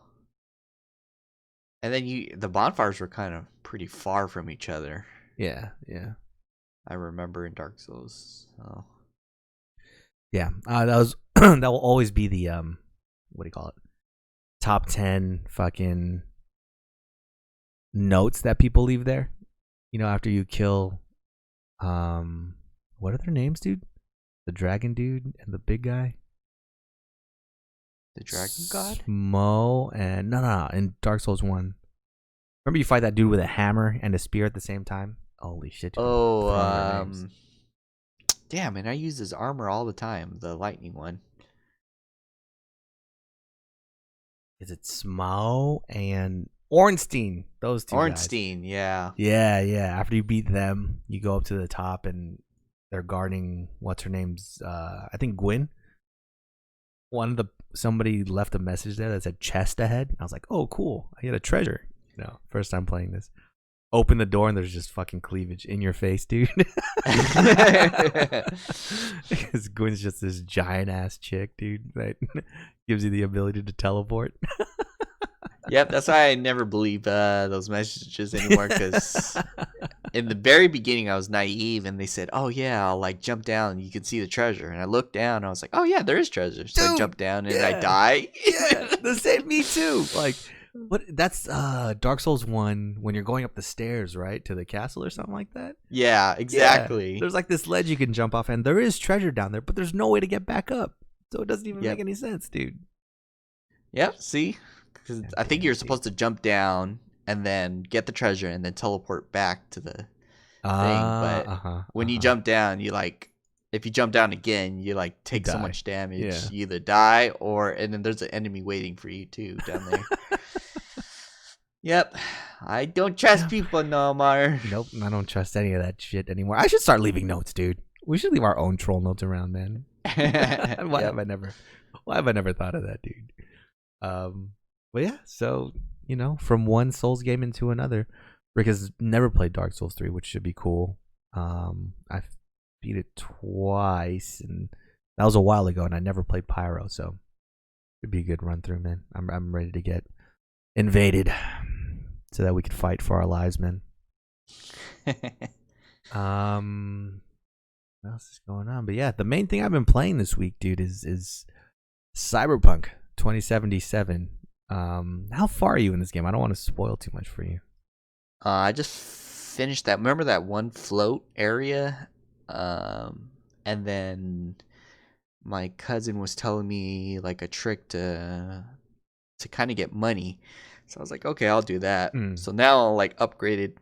Speaker 2: And then the bonfires were kind of pretty far from each other.
Speaker 1: Yeah, yeah,
Speaker 2: I remember in Dark Souls. Oh.
Speaker 1: yeah. That was that will always be the what do you call it? Top 10 fucking notes that people leave there. You know, after you kill, what are their names, dude? The dragon dude and the big guy.
Speaker 2: The Dragon God?
Speaker 1: Smo and no, in Dark Souls 1. Remember you fight that dude with a hammer and a spear at the same time? Holy shit, dude. I'm throwing their names.
Speaker 2: Damn, and I use his armor all the time, the lightning one.
Speaker 1: Is it Smo and Ornstein? Those two guys.
Speaker 2: Ornstein, yeah.
Speaker 1: Yeah, yeah. After you beat them, you go up to the top and they're guarding what's her name's I think Gwyn. Somebody left a message there that said chest ahead. I was like, oh cool, I get a treasure. No, first time playing this. Open the door and there's just fucking cleavage in your face, dude. Because Gwen's just this giant ass chick, dude, that gives you the ability to teleport.
Speaker 2: Yep, that's why I never believe those messages anymore. Because in the very beginning, I was naive, and they said, "Oh yeah, I'll like jump down, and you can see the treasure." And I looked down, and I was like, "Oh yeah, there is treasure." So I
Speaker 1: Dude,
Speaker 2: jumped down, and
Speaker 1: yeah.
Speaker 2: I die.
Speaker 1: Yeah, the same. Me too. Like, what? That's Dark Souls 1 when you're going up the stairs, right, to the castle or something like that.
Speaker 2: Yeah, exactly.
Speaker 1: Yeah, there's like this ledge you can jump off, and there is treasure down there, but there's no way to get back up, so it doesn't even
Speaker 2: Yep.
Speaker 1: make any sense, dude.
Speaker 2: Yep. See, because I think you're supposed to jump down and then get the treasure and then teleport back to the thing. But when you jump down, you like, if you jump down again, you like take so much damage.
Speaker 1: Yeah.
Speaker 2: You either die and then there's an enemy waiting for you too down there. Yep. I don't trust people no more.
Speaker 1: Nope, I don't trust any of that shit anymore. I should start leaving notes, dude. We should leave our own troll notes around, man. Why have I never thought of that, dude? But yeah, so from one Souls game into another. Rick has never played Dark Souls 3, which should be cool. I've beat it twice, and that was a while ago, and I never played Pyro, so it'd be a good run through, man. I'm ready to get invaded so that we could fight for our lives, man. What else is going on? But yeah, the main thing I've been playing this week, dude, is Cyberpunk 2077. How far are you in this game? I don't want to spoil too much for you.
Speaker 2: I just finished that. Remember that one float area? And then my cousin was telling me like a trick to kind of get money. So I was like, okay, I'll do that. So now I'll like upgraded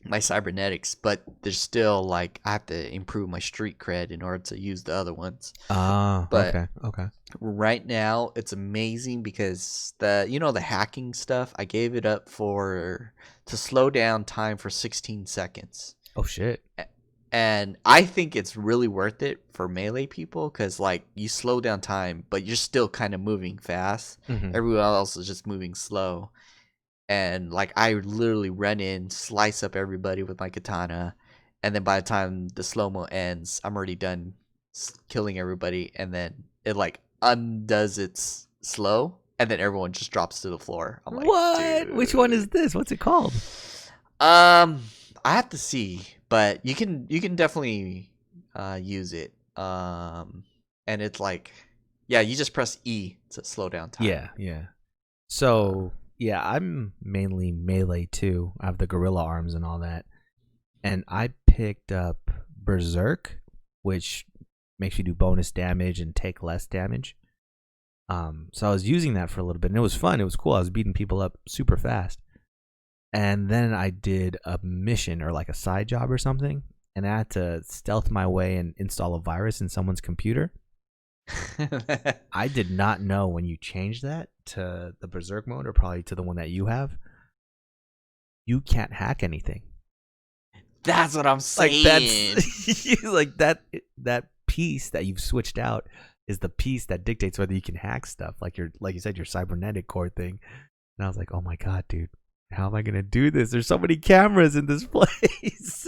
Speaker 2: my cybernetics, but there's still like I have to improve my street cred in order to use the other ones.
Speaker 1: But okay.
Speaker 2: Right now it's amazing because the hacking stuff, I gave it up to slow down time for 16 seconds.
Speaker 1: Oh shit.
Speaker 2: And I think it's really worth it for melee people because like you slow down time, but you're still kind of moving fast. Everyone else is just moving slow. And like I literally run in, slice up everybody with my katana, and then by the time the slow-mo ends, I'm already done killing everybody, and then it like undoes its slow, and then everyone just drops to the floor. I'm like,
Speaker 1: what?
Speaker 2: dude.
Speaker 1: Which one is this? What's it called?
Speaker 2: I have to see, but you can definitely use it. And it's like, yeah, you just press E to slow down time.
Speaker 1: Yeah. So yeah, I'm mainly melee too. I have the gorilla arms and all that. And I picked up Berserk, which makes you do bonus damage and take less damage. So I was using that for a little bit, and it was fun. It was cool. I was beating people up super fast. And then I did a mission or like a side job or something, and I had to stealth my way and install a virus in someone's computer. I did not know when you change that to the Berserk mode, or probably to the one that you have, you can't hack anything.
Speaker 2: That's what I'm saying.
Speaker 1: Like that piece that you've switched out is the piece that dictates whether you can hack stuff. Like you said, your cybernetic core thing. And I was like, oh my god, dude, how am I gonna do this? There's so many cameras in this place.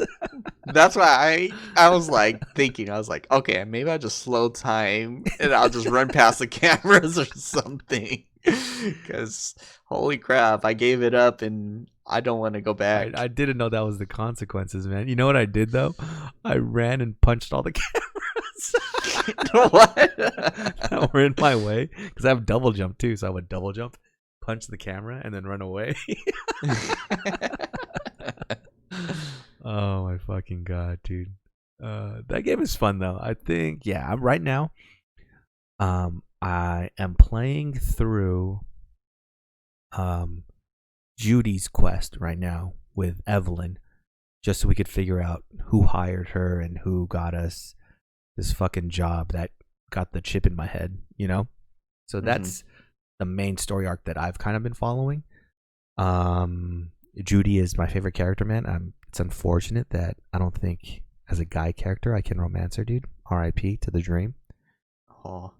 Speaker 2: That's why I was like thinking, I was like, okay, maybe I'll just slow time and I'll just run past the cameras or something. Because holy crap, I gave it up and I don't want to go back.
Speaker 1: I didn't know that was the consequences, man. You know what I did though? I ran and punched all the cameras.
Speaker 2: What?
Speaker 1: That were in my way, because I have double jump too. So I would double jump, punch the camera, and then run away. Oh my fucking god, dude. That game is fun though. I think, yeah, right now I am playing through Judy's quest right now with Evelyn, just so we could figure out who hired her and who got us this fucking job that got the chip in my head, So that's the main story arc that I've kind of been following. Judy is my favorite character, man. It's unfortunate that I don't think as a guy character I can romance her, dude. R.I.P. to the dream.
Speaker 2: Oh.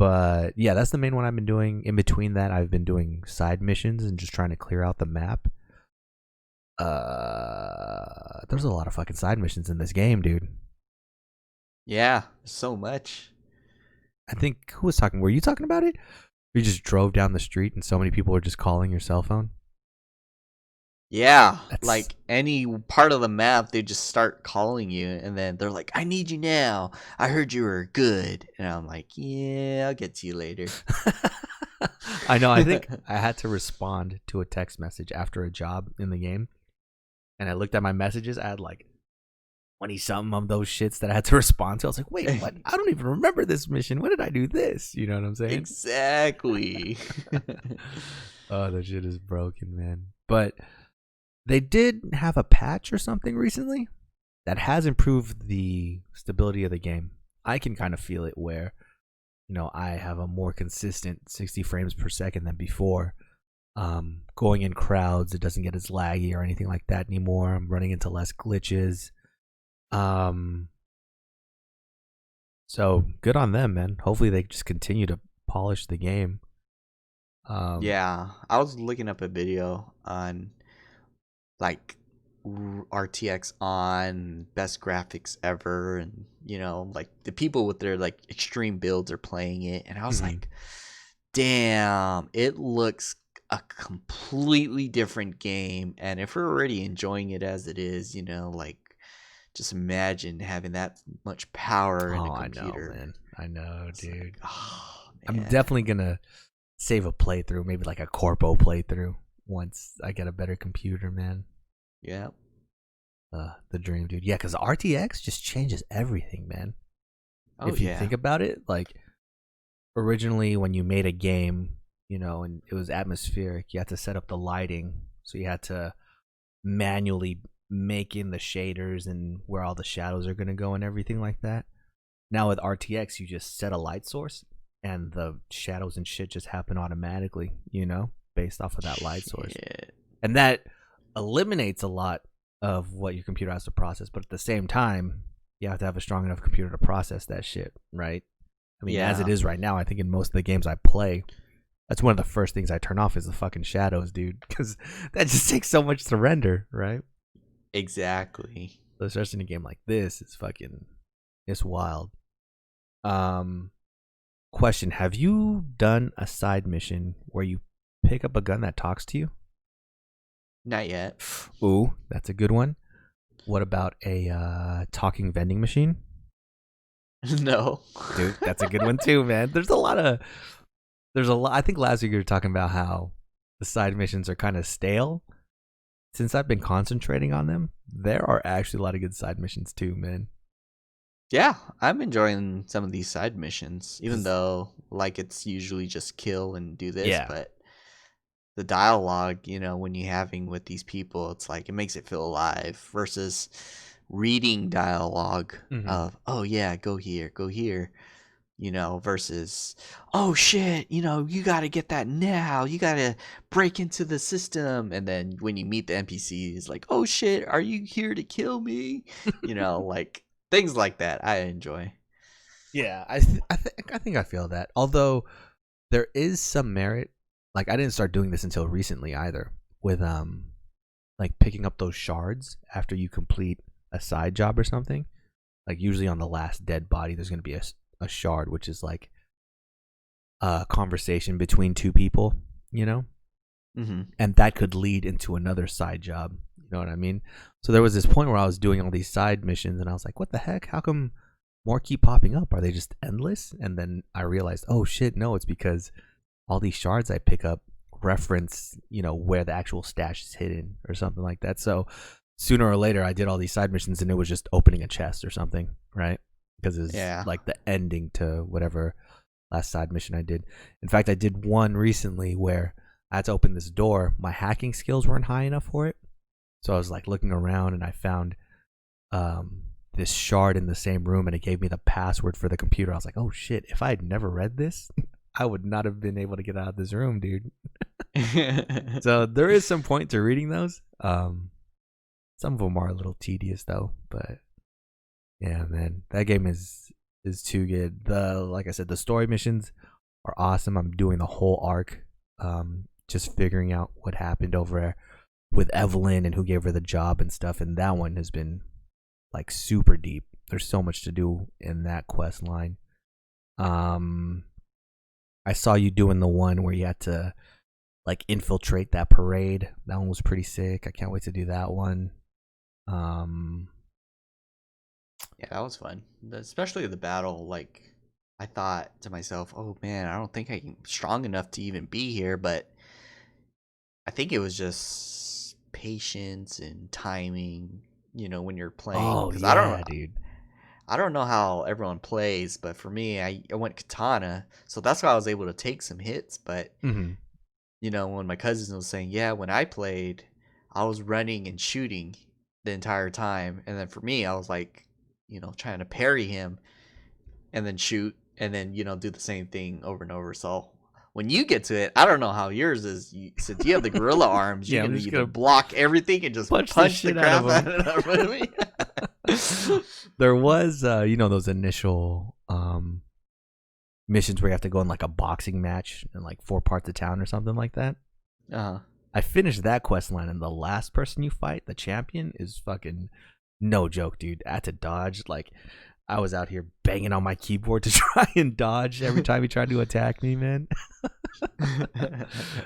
Speaker 1: But yeah, that's the main one I've been doing. In between that, I've been doing side missions and just trying to clear out the map. There's a lot of fucking side missions in this game, dude.
Speaker 2: Yeah, so much.
Speaker 1: I think who was talking? Were you talking about it? You just drove down the street and so many people were just calling your cell phone.
Speaker 2: Yeah,
Speaker 1: That's
Speaker 2: like any part of the map, they just start calling you, and then they're like, "I need you now. I heard you were good," and I'm like, "Yeah, I'll get to you later."
Speaker 1: I know. I think I had to respond to a text message after a job in the game, and I looked at my messages. I had like 20 something of those shits that I had to respond to. I was like, wait, what? I don't even remember this mission. When did I do this? You know what I'm saying?
Speaker 2: Exactly.
Speaker 1: Oh, that shit is broken, man. But they did have a patch or something recently that has improved the stability of the game. I can kind of feel it where, I have a more consistent 60 frames per second than before. Going in crowds, it doesn't get as laggy or anything like that anymore. I'm running into less glitches. So good on them, man. Hopefully they just continue to polish the game.
Speaker 2: Yeah, I was looking up a video on like RTX on best graphics ever, and like the people with their like extreme builds are playing it, and I was like, damn, it looks a completely different game. And if we're already enjoying it as it is, like just imagine having that much power in a computer.
Speaker 1: I know, man. I know,
Speaker 2: It's
Speaker 1: dude.
Speaker 2: like, oh,
Speaker 1: I'm
Speaker 2: man.
Speaker 1: definitely gonna save a playthrough, maybe like a corpo playthrough once I get a better computer, man.
Speaker 2: Yeah.
Speaker 1: The dream, dude. Yeah, because RTX just changes everything, man.
Speaker 2: Oh,
Speaker 1: If you
Speaker 2: yeah.
Speaker 1: think about it, like originally when you made a game, and it was atmospheric, you had to set up the lighting, so you had to manually make in the shaders and where all the shadows are gonna go and everything like that. Now with RTX, you just set a light source and the shadows and shit just happen automatically, based off of that light source.
Speaker 2: Shit.
Speaker 1: And that eliminates a lot of what your computer has to process, but at the same time, you have to have a strong enough computer to process that shit, right? I mean, as it
Speaker 2: Yeah.
Speaker 1: is right now, I think in most of the games I play, that's one of the first things I turn off is the fucking shadows, dude, because that just takes so much to render, right?
Speaker 2: Exactly.
Speaker 1: So especially in a game like this, it's wild. Question: have you done a side mission where you pick up a gun that talks to you?
Speaker 2: Not yet.
Speaker 1: Ooh, that's a good one. What about a talking vending machine?
Speaker 2: No.
Speaker 1: Dude, that's a good one too, man. There's a lot. I think last week you were talking about how the side missions are kind of stale. Since I've been concentrating on them, there are actually a lot of good side missions too, man.
Speaker 2: Yeah, I'm enjoying some of these side missions, even
Speaker 1: 'Cause-
Speaker 2: though like it's usually just kill and do this,
Speaker 1: Yeah,
Speaker 2: but the dialogue, when you're having with these people, it's like it makes it feel alive versus reading dialogue
Speaker 1: Mhm.
Speaker 2: of, oh yeah, go here, versus, oh shit, you got to get that now. You got to break into the system. And then when you meet the NPC, it's like, oh shit, are you here to kill me? Like things like that I enjoy.
Speaker 1: Yeah, I think I feel that. Although there is some merit. Like I didn't start doing this until recently either. With like picking up those shards after you complete a side job or something. Like usually on the last dead body, there's gonna be a shard, which is like a conversation between two people,
Speaker 2: Mm-hmm.
Speaker 1: and that could lead into another side job. You know what I mean? So there was this point where I was doing all these side missions, and I was like, "What the heck? How come more keep popping up? Are they just endless?" And then I realized, oh shit, no, it's because all these shards I pick up reference, where the actual stash is hidden or something like that. So sooner or later, I did all these side missions, and it was just opening a chest or something, right? Because it's
Speaker 2: Yeah.
Speaker 1: like the ending to whatever last side mission I did. In fact, I did one recently where I had to open this door. My hacking skills weren't high enough for it. So I was like looking around and I found this shard in the same room and it gave me the password for the computer. I was like, oh shit, if I had never read this, I would not have been able to get out of this room, dude. So there is some point to reading those. Some of them are a little tedious though, but yeah, man, that game is is too good. Like I said, the story missions are awesome. I'm doing the whole arc, just figuring out what happened over there with Evelyn and who gave her the job and stuff. And that one has been like super deep. There's so much to do in that quest line. I saw you doing the one where you had to like infiltrate that parade. That one was pretty sick. I can't wait to do that one.
Speaker 2: Yeah, that was fun. Especially the battle. Like, I thought to myself, "Oh man, I don't think I'm strong enough to even be here." But I think it was just patience and timing. When you're playing,
Speaker 1: Oh
Speaker 2: because
Speaker 1: yeah, dude.
Speaker 2: I don't know how everyone plays, but for me, I went katana, so that's why I was able to take some hits. But
Speaker 1: Mm-hmm.
Speaker 2: when my cousin was saying, yeah, when I played, I was running and shooting the entire time, and then for me, I was like, trying to parry him and then shoot, and then do the same thing over and over. So when you get to it, I don't know how yours is. Since you have the gorilla arms, you
Speaker 1: Yeah, I'm
Speaker 2: can
Speaker 1: just
Speaker 2: either
Speaker 1: gonna
Speaker 2: block everything and just
Speaker 1: punch
Speaker 2: punch
Speaker 1: the
Speaker 2: the
Speaker 1: shit out
Speaker 2: crap
Speaker 1: of him.
Speaker 2: out of me.
Speaker 1: There was, those initial missions where you have to go in like a boxing match in like 4 parts of town or something like that.
Speaker 2: Uh-huh.
Speaker 1: I finished that quest line, and the last person you fight, the champion, is fucking no joke, dude. I had to dodge. Like, I was out here banging on my keyboard to try and dodge every time he tried to attack me, man.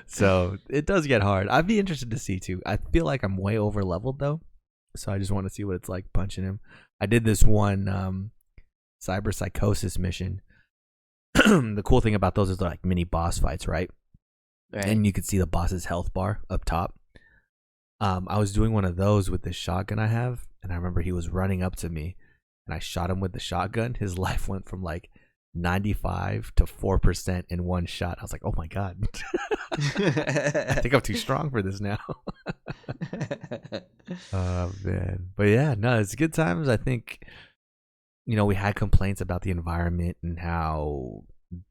Speaker 1: So it does get hard. I'd be interested to see too. I feel like I'm way over leveled though, so I just want to see what it's like punching him. I did this one cyber psychosis mission. The cool thing about those is they're like mini boss fights, right?
Speaker 2: Right.
Speaker 1: And you could see the boss's health bar up top. I was doing one of those with this shotgun I have, and I remember he was running up to me, and I shot him with the shotgun. His life went from like 95 to 4% in one shot. I was like, oh my god. I think I'm too strong for this now. Oh man. But yeah, no, it's good times. I think we had complaints about the environment and how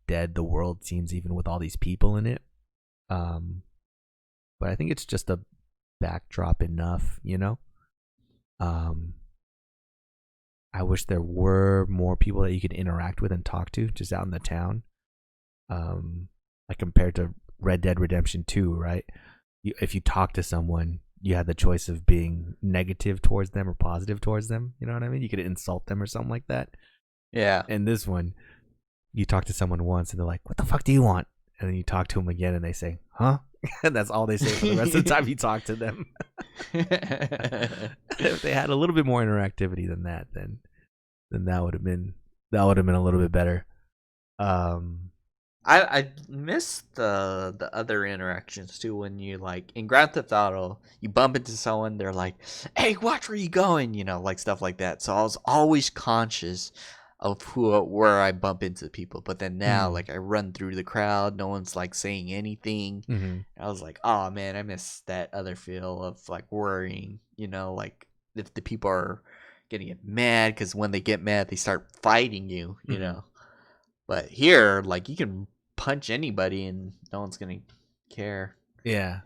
Speaker 1: dead the world seems even with all these people in it. But I think it's just a backdrop enough. I wish there were more people that you could interact with and talk to just out in the town. Like compared to Red Dead Redemption 2, right? If you talk to someone, you had the choice of being negative towards them or positive towards them. You know what I mean? You could insult them or something like that.
Speaker 2: Yeah.
Speaker 1: And this one, you talk to someone once and they're like, "What the fuck do you want?" And then you talk to them again and they say, "Huh?" And that's all they say for the rest of the time you talk to them. If they had a little bit more interactivity than that, then that would have been a little bit better.
Speaker 2: I miss the other interactions too. When you like in Grand Theft Auto, you bump into someone, they're like, "Hey, watch where you going," like stuff like that. So I was always conscious of where I bump into people. But then now, like I run through the crowd, no one's like saying anything.
Speaker 1: Mm-hmm.
Speaker 2: I was like, oh man, I miss that other feel of like worrying. Like if the people are getting mad, because when they get mad, they start fighting you. But here, like you can punch anybody and no one's gonna care.
Speaker 1: Yeah,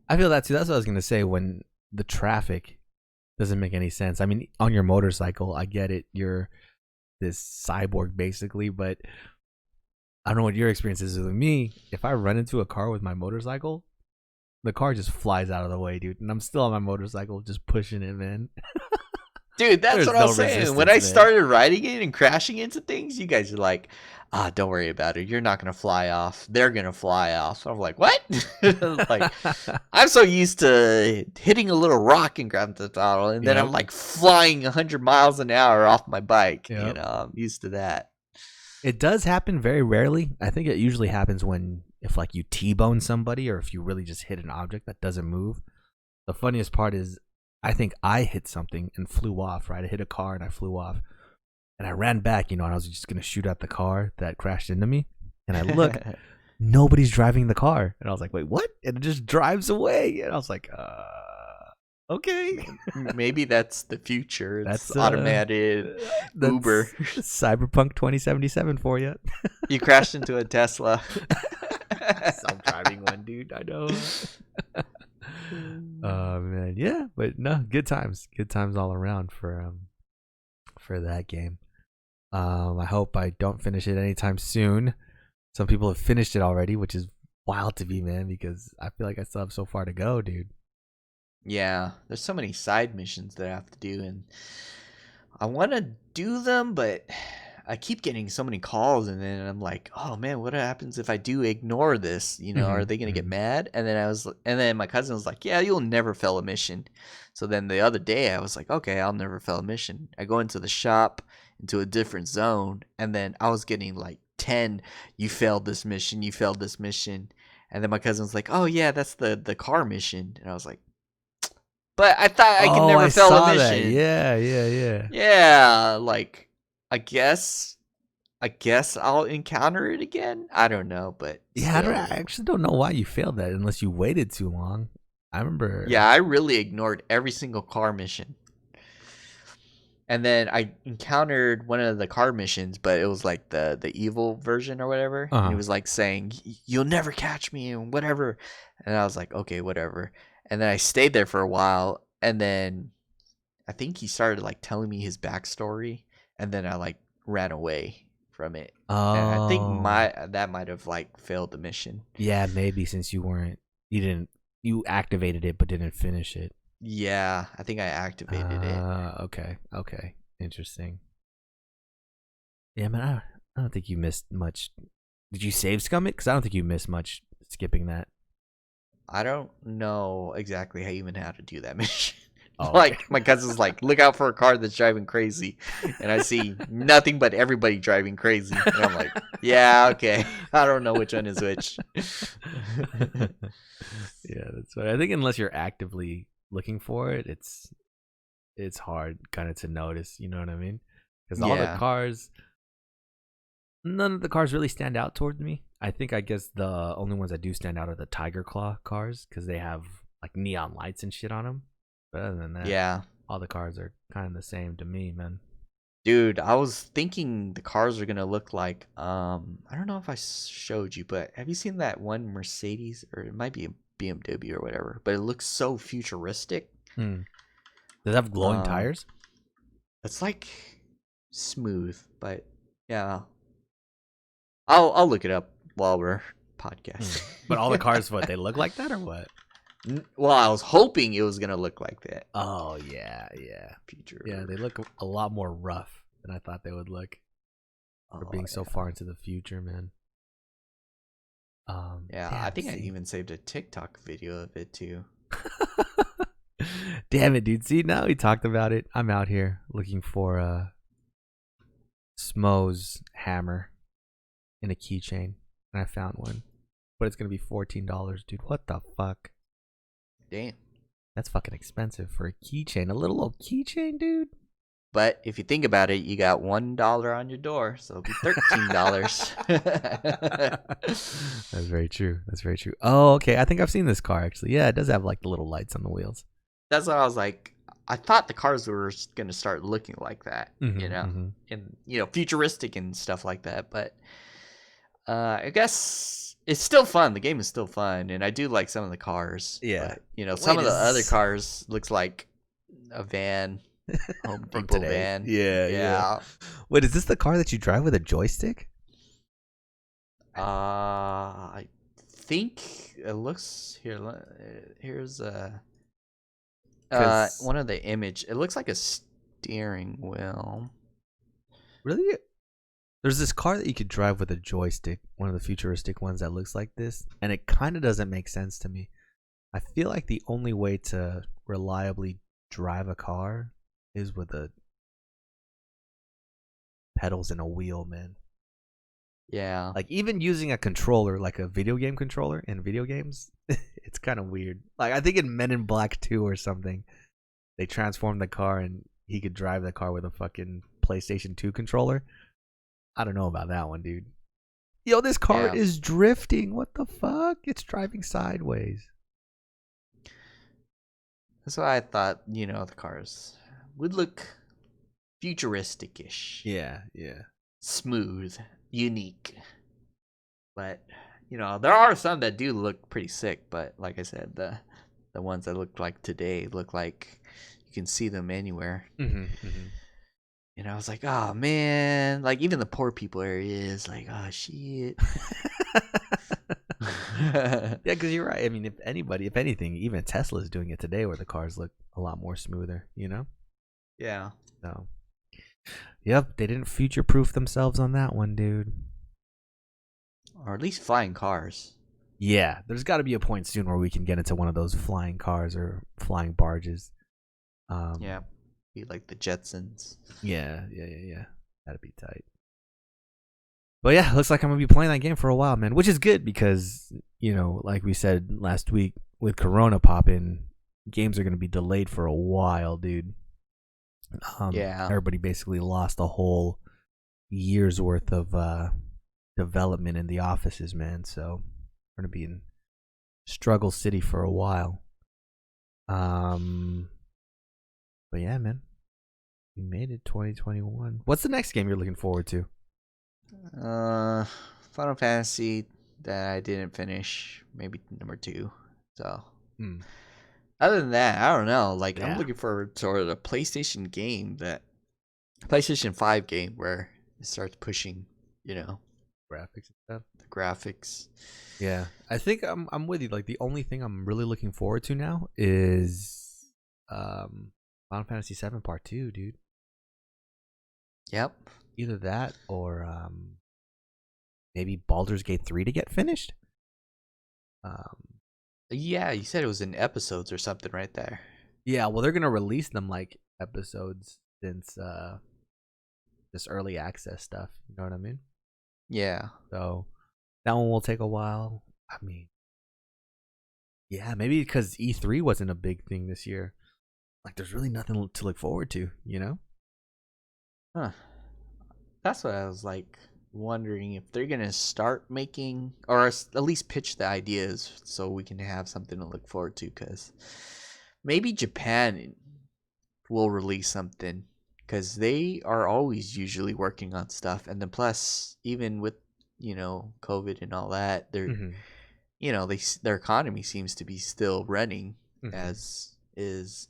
Speaker 1: I feel that too. That's what I was gonna say. When the traffic doesn't make any sense. I mean, on your motorcycle, I get it. You're this cyborg basically, but I don't know what your experience is with me. If I run into a car with my motorcycle, the car just flies out of the way, dude, and I'm still on my motorcycle just pushing it, man.
Speaker 2: Dude, that's
Speaker 1: There's
Speaker 2: what I
Speaker 1: no
Speaker 2: was saying.
Speaker 1: resistance,
Speaker 2: When I
Speaker 1: man.
Speaker 2: started riding it and crashing into things, you guys are like, don't worry about it. You're not going to fly off. They're going to fly off. I'm like, what? Like, I'm so used to hitting a little rock and grabbing the throttle, and then
Speaker 1: Yep.
Speaker 2: I'm like flying 100 miles an hour off my bike.
Speaker 1: Yep.
Speaker 2: I'm used to that.
Speaker 1: It does happen very rarely. I think it usually happens if like you T-bone somebody or if you really just hit an object that doesn't move. The funniest part is I think I hit something and flew off, right? I hit a car and I flew off. And I ran back, and I was just going to shoot at the car that crashed into me. And I look, nobody's driving the car. And I was like, wait, what? And it just drives away. And I was like, okay.
Speaker 2: Maybe that's the future. It's
Speaker 1: That's
Speaker 2: automated Uber.
Speaker 1: Cyberpunk 2077 for you.
Speaker 2: You crashed into a Tesla.
Speaker 1: Self-driving one, dude. I know. Oh man, yeah, but no, good times all around for that game. I hope I don't finish it anytime soon. Some people have finished it already, which is wild to me, man, because I feel like I still have so far to go, dude.
Speaker 2: Yeah, there's so many side missions that I have to do, and I want to do them, but I keep getting so many calls, and then I'm like, oh man, what happens if I do ignore this? Are they gonna get mad? And then my cousin was like, yeah, you'll never fail a mission. So then the other day I was like, okay, I'll never fail a mission. I go into the shop, into a different zone, and then I was getting like 10, you failed this mission, you failed this mission. And then my cousin was like, oh yeah, that's the car mission. And I was like, but I thought I could
Speaker 1: Oh,
Speaker 2: never
Speaker 1: I
Speaker 2: fail a
Speaker 1: saw that.
Speaker 2: mission.
Speaker 1: Yeah, yeah, yeah.
Speaker 2: Yeah, like I guess I'll encounter it again. I don't know, but
Speaker 1: Yeah, I
Speaker 2: still.
Speaker 1: actually don't know why you failed that unless you waited too long. I remember.
Speaker 2: Yeah, I really ignored every single car mission. And then I encountered one of the car missions, but it was like the evil version or whatever. And he
Speaker 1: Uh-huh.
Speaker 2: was like saying, "You'll never catch me," and whatever. And I was like, "Okay, whatever." And then I stayed there for a while, and then I think he started like telling me his backstory, and then I like ran away from it. And I think
Speaker 1: Oh,
Speaker 2: that might have like failed the mission.
Speaker 1: yeah, maybe since you activated it but didn't finish it.
Speaker 2: Yeah, I think I activated it.
Speaker 1: Okay, okay, interesting. Yeah, man, I don't think you missed much. Did you save scum it? Because I don't think you missed much skipping that.
Speaker 2: I don't know exactly even how to do that mission.
Speaker 1: Oh, okay.
Speaker 2: Like my cousin's like, look out for a car that's driving crazy, and I see nothing but everybody driving crazy, and I'm like, yeah, okay, I don't know which one is which.
Speaker 1: Yeah, that's right. I think unless you're actively looking for it, it's hard kind of to notice. You know what I mean? Because
Speaker 2: Yeah,
Speaker 1: none of the cars really stand out toward me. I guess the only ones that do stand out are the Tiger Claw cars because they have like neon lights and shit on them. But other than that,
Speaker 2: yeah,
Speaker 1: all the cars are kind of the same to me, man.
Speaker 2: dude. I was thinking the cars are gonna look like I don't know if I showed you, but have you seen that one Mercedes, or it might be a BMW or whatever, but it looks so futuristic.
Speaker 1: Hmm. Does it have glowing
Speaker 2: Um,
Speaker 1: tires?
Speaker 2: it's like smooth, but yeah, I'll look it up while we're
Speaker 1: Hmm.
Speaker 2: podcasting.
Speaker 1: But all the cars, what they look like that or what?
Speaker 2: Well, I was hoping it was gonna look like that.
Speaker 1: Oh yeah, yeah,
Speaker 2: Future.
Speaker 1: yeah. They look a lot more rough than I thought they would look for
Speaker 2: Oh
Speaker 1: being so
Speaker 2: yeah.
Speaker 1: far into the future, man.
Speaker 2: Yeah, I
Speaker 1: Damn,
Speaker 2: think I
Speaker 1: see.
Speaker 2: even saved a TikTok video of it too.
Speaker 1: Damn it, dude. See, now we talked about it. I'm out here looking for Smo's hammer in a keychain, and I found one, but it's gonna be $14, dude. What the fuck?
Speaker 2: Damn.
Speaker 1: That's fucking expensive for a keychain. A little old keychain, dude.
Speaker 2: But if you think about it, you got $1 on your door, so it'll be $13.
Speaker 1: That's very true. That's very true. Oh, okay. I think I've seen this car actually. Yeah, it does have like the little lights on the wheels.
Speaker 2: That's what I was like. I thought the cars were gonna start looking like that,
Speaker 1: Mm-hmm.
Speaker 2: and futuristic and stuff like that. But I guess it's still fun. The game is still fun, and I do like some of the cars.
Speaker 1: Yeah.
Speaker 2: But some
Speaker 1: Wait,
Speaker 2: of the other
Speaker 1: is
Speaker 2: cars looks like a van, Home
Speaker 1: from
Speaker 2: Depot
Speaker 1: today?
Speaker 2: van.
Speaker 1: Yeah, yeah.
Speaker 2: Yeah.
Speaker 1: Wait, is this the car that you drive with a joystick?
Speaker 2: I think it looks here. Here's
Speaker 1: Because
Speaker 2: one of the image. It looks like a steering wheel.
Speaker 1: really, there's this car that you could drive with a joystick. One of the futuristic ones that looks like this, and it kind of doesn't make sense to me. I feel like the only way to reliably drive a car is with a pedals and a wheel, man.
Speaker 2: Yeah.
Speaker 1: Like even using a controller, like a video game controller in video games, it's kind of weird. Like I think in Men in Black 2 or something, they transformed the car and he could drive the car with a fucking PlayStation 2 controller. I don't know about that one, dude. Yo, this car
Speaker 2: Yeah.
Speaker 1: is drifting. What the fuck? It's driving sideways.
Speaker 2: That's why I thought, the cars would look futuristic-ish,
Speaker 1: Yeah, yeah.
Speaker 2: smooth, unique. But, there are some that do look pretty sick, but like I said, the ones that look like today look like you can see them anywhere.
Speaker 1: Mm-hmm, mm-hmm.
Speaker 2: And I was like, oh man, like even the poor people area is like, oh shit.
Speaker 1: Yeah, because you're right. I mean, if anything, even Tesla is doing it today, where the cars look a lot more smoother.
Speaker 2: Yeah.
Speaker 1: So, yep, they didn't future-proof themselves on that one, dude.
Speaker 2: Or at least flying cars.
Speaker 1: Yeah, there's got to be a point soon where we can get into one of those flying cars or flying barges.
Speaker 2: Yeah. Be like the Jetsons.
Speaker 1: Yeah. That'd be tight. But yeah, looks like I'm gonna be playing that game for a while, man. Which is good because like we said last week, with Corona popping, games are gonna be delayed for a while, dude.
Speaker 2: Yeah.
Speaker 1: Everybody basically lost a whole year's worth of development in the offices, man. So we're gonna be in struggle city for a while. But yeah, man, we made it 2021. What's the next game you're looking forward to?
Speaker 2: Final Fantasy that I didn't finish, maybe number 2. So other than that, I don't know. Like I'm looking forward to a PlayStation game, that PlayStation 5 game where it starts pushing,
Speaker 1: Graphics and stuff.
Speaker 2: the graphics.
Speaker 1: Yeah, I think I'm with you. Like the only thing I'm really looking forward to now is Final Fantasy 7 Part 2, dude.
Speaker 2: Yep.
Speaker 1: Either that or maybe Baldur's Gate 3 to get finished.
Speaker 2: Yeah, you said it was in episodes or something right there.
Speaker 1: Yeah, well, they're gonna release them like episodes since this early access stuff. You know what I mean?
Speaker 2: Yeah.
Speaker 1: So that one will take a while. I mean, yeah, maybe because E3 wasn't a big thing this year. Like, there's really nothing to look forward to,
Speaker 2: Huh. That's what I was like wondering, if they're gonna start making, or at least pitch the ideas so we can have something to look forward to. Because maybe Japan will release something, because they are always usually working on stuff, and then plus even with COVID and all that, they're their economy seems to be still running as is.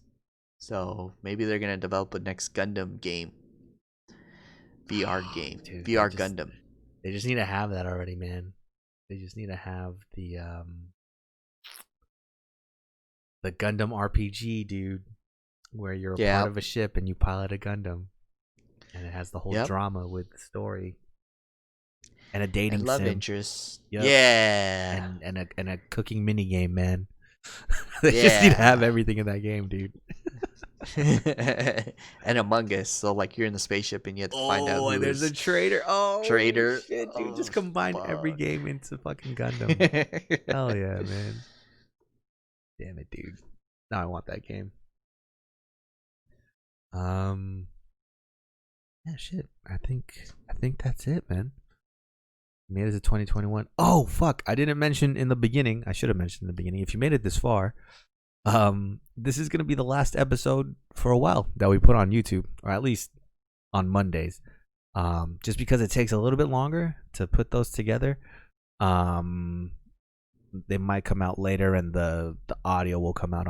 Speaker 2: So maybe they're gonna develop a next Gundam game, VR game,
Speaker 1: Dude,
Speaker 2: VR Gundam.
Speaker 1: They just need to have that already, man. They just need to have the Gundam RPG, dude, where you're a part of a ship and you pilot a Gundam, and it has the whole drama with the story and a dating
Speaker 2: and love
Speaker 1: sim.
Speaker 2: interest.
Speaker 1: Yep.
Speaker 2: Yeah,
Speaker 1: and a cooking mini game, man. They just need to have everything in that game, dude.
Speaker 2: And Among Us, so like you're in the spaceship and you have to find out who
Speaker 1: there's a traitor.
Speaker 2: Traitor.
Speaker 1: Shit, dude, just combine every game into fucking Gundam. Hell yeah, man. Damn it, dude. Now I want that game. Yeah, shit. I think that's it, man. Made it to 2021. Oh fuck! I didn't mention in the beginning. I should have mentioned in the beginning. If you made it this far, this is gonna be the last episode for a while that we put on YouTube, or at least on Mondays. Just because it takes a little bit longer to put those together. They might come out later, and the audio will come out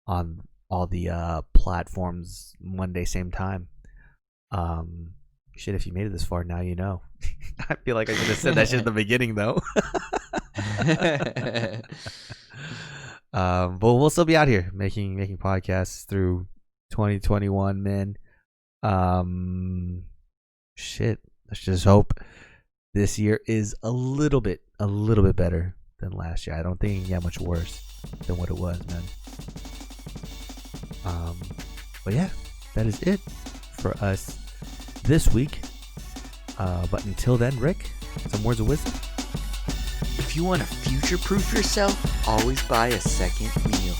Speaker 1: on all the platforms Monday same time. Shit, if you made it this far, now you know. I feel like I should have said that shit at the beginning, though. But we'll still be out here making podcasts through 2021, man. Shit, let's just hope this year is a little bit better than last year. I don't think it can get much worse than what it was, man. But yeah, that is it for us this week. But until then, Rick, some words of wisdom.
Speaker 2: If you want to future-proof yourself, always buy a second meal.